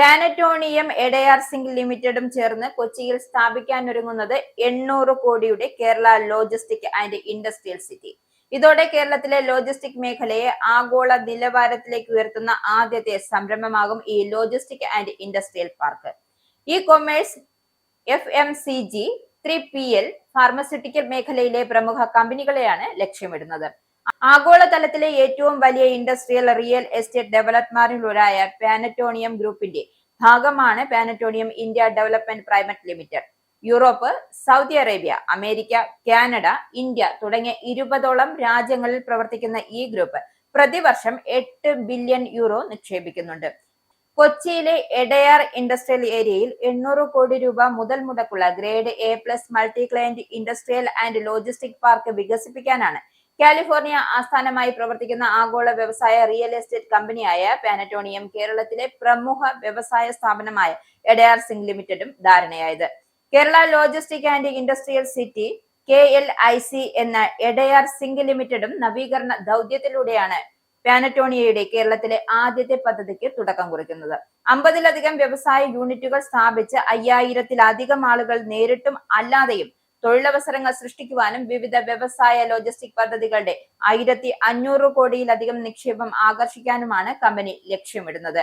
പാനറ്റോണിയം എഡയാർ Zinc ലിമിറ്റഡും ചേർന്ന് കൊച്ചിയിൽ സ്ഥാപിക്കാനൊരുങ്ങുന്നത് 800 കോടിയുടെ Kerala logistic and industrial city. ഇതോടെ കേരളത്തിലെ ലോജിസ്റ്റിക് മേഖലയെ ആഗോള നിലവാരത്തിലേക്ക് ഉയർത്തുന്ന ആദ്യത്തെ സംരംഭമാകും ഈ logistic and industrial park. E commerce, FMCG, 3PL, pharmaceutical മേഖലയിലെ പ്രമുഖ കമ്പനികളെയാണ് ലക്ഷ്യമിടുന്നത്. ആഗോളതലത്തിലെ ഏറ്റവും വലിയ ഇൻഡസ്ട്രിയൽ റിയൽ എസ്റ്റേറ്റ് ഡെവലപ്മെന്റുകളായ പാനറ്റോണിയം ഗ്രൂപ്പിന്റെ ഭാഗമാണ് പാനറ്റോണിയം India development private limited. Europe, Saudi Arabia, America, Canada, India തുടങ്ങിയ 20ഓളം രാജ്യങ്ങളിൽ പ്രവർത്തിക്കുന്ന ഈ ഗ്രൂപ്പ് പ്രതിവർഷം 8 ബില്യൺ യൂറോ നിക്ഷേപിക്കുന്നുണ്ട്. കൊച്ചിയിലെ എഡയാർ ഇൻഡസ്ട്രിയൽ ഏരിയയിൽ 800 കോടി രൂപ മുതൽ മുടക്കുള്ള grade A+ multi client industrial and logistic park വികസിപ്പിക്കാനാണ് കാലിഫോർണിയ ആസ്ഥാനമായി പ്രവർത്തിക്കുന്ന ആഗോള വ്യവസായ റിയൽ എസ്റ്റേറ്റ് കമ്പനിയായ പാനറ്റോണിയം കേരളത്തിലെ പ്രമുഖ വ്യവസായ സ്ഥാപനമായ എഡയാർ സിംഗ് ലിമിറ്റഡും ധാരണയായത്. Kerala logistic and industrial city KLIC എന്ന എഡയാർ സിംഗ് ലിമിറ്റഡും നവീകരണ ദൗത്യത്തിലൂടെയാണ് പാനറ്റോണിയയുടെ കേരളത്തിലെ ആദ്യത്തെ പദ്ധതിക്ക് തുടക്കം കുറിക്കുന്നത്. 50ലധികം വ്യവസായ യൂണിറ്റുകൾ സ്ഥാപിച്ച് 5000-ലധികം ആളുകൾ നേരിട്ടും അല്ലാതെയും തൊഴിലവസരങ്ങൾ സൃഷ്ടിക്കുവാനും വിവിധ വ്യവസായ ലോജിസ്റ്റിക് പദ്ധതികളുടെ 1500 കോടിയിലധികം നിക്ഷേപം ആകർഷിക്കാനുമാണ് കമ്പനി ലക്ഷ്യമിടുന്നത്.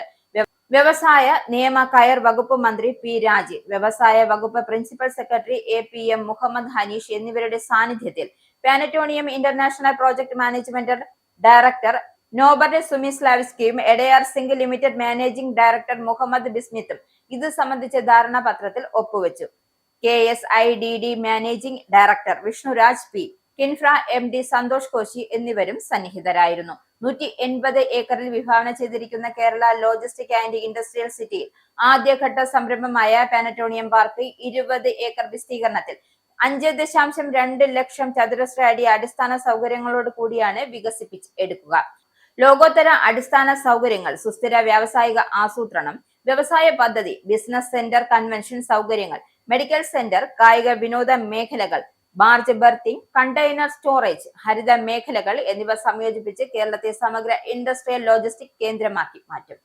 വ്യവസായ നിയമ കയർ വകുപ്പ് മന്ത്രി P രാജീവ്, വ്യവസായ വകുപ്പ് principal secretary APM Muhammad Haneesh എന്നിവരുടെ സാന്നിധ്യത്തിൽ പാനറ്റോണിയം international project management director Norbert സുമിസ്ലാവിസ്കിയും Edayar Zinc limited managing director Muhammad ബിസ്മിത്തും ഇത് സംബന്ധിച്ച ധാരണാപത്രത്തിൽ ഒപ്പുവെച്ചു. KSIDD managing director Vishnuraj P, KINFRA MD Santhosh Koshy എന്നിവരും സന്നിഹിതരായിരുന്നു. 180 ഏക്കറിൽ വിഭാവന ചെയ്തിരിക്കുന്ന കേരള ലോജിസ്റ്റിക് ആൻഡ് ഇൻഡസ്ട്രിയൽ സിറ്റിയിൽ ആദ്യഘട്ട സംരംഭമായ പാനറ്റോണിയം പാർക്ക് 20 ഏക്കർ വിസ്തീർണത്തിൽ 5.2 ലക്ഷം ചതുരശ്ര അടി അടിസ്ഥാന സൗകര്യങ്ങളോട് കൂടിയാണ് വികസിപ്പിച്ചെടുക്കുക. ലോകോത്തര അടിസ്ഥാന സൗകര്യങ്ങൾ, സുസ്ഥിര വ്യാവസായിക ആസൂത്രണം, വ്യവസായ പദ്ധതി, ബിസിനസ് സെന്റർ, കൺവെൻഷൻ സൗകര്യങ്ങൾ, മെഡിക്കൽ സെന്റർ, കായിക വിനോദ മേഖലകൾ, ബാർജ് ബർത്തിങ്, കണ്ടെയ്നർ സ്റ്റോറേജ്, ഹരിത മേഖലകൾ എന്നിവ സംയോജിപ്പിച്ച് കേരളത്തെ സമഗ്ര ഇൻഡസ്ട്രിയൽ ലോജിസ്റ്റിക് കേന്ദ്രമാക്കി മാറ്റും.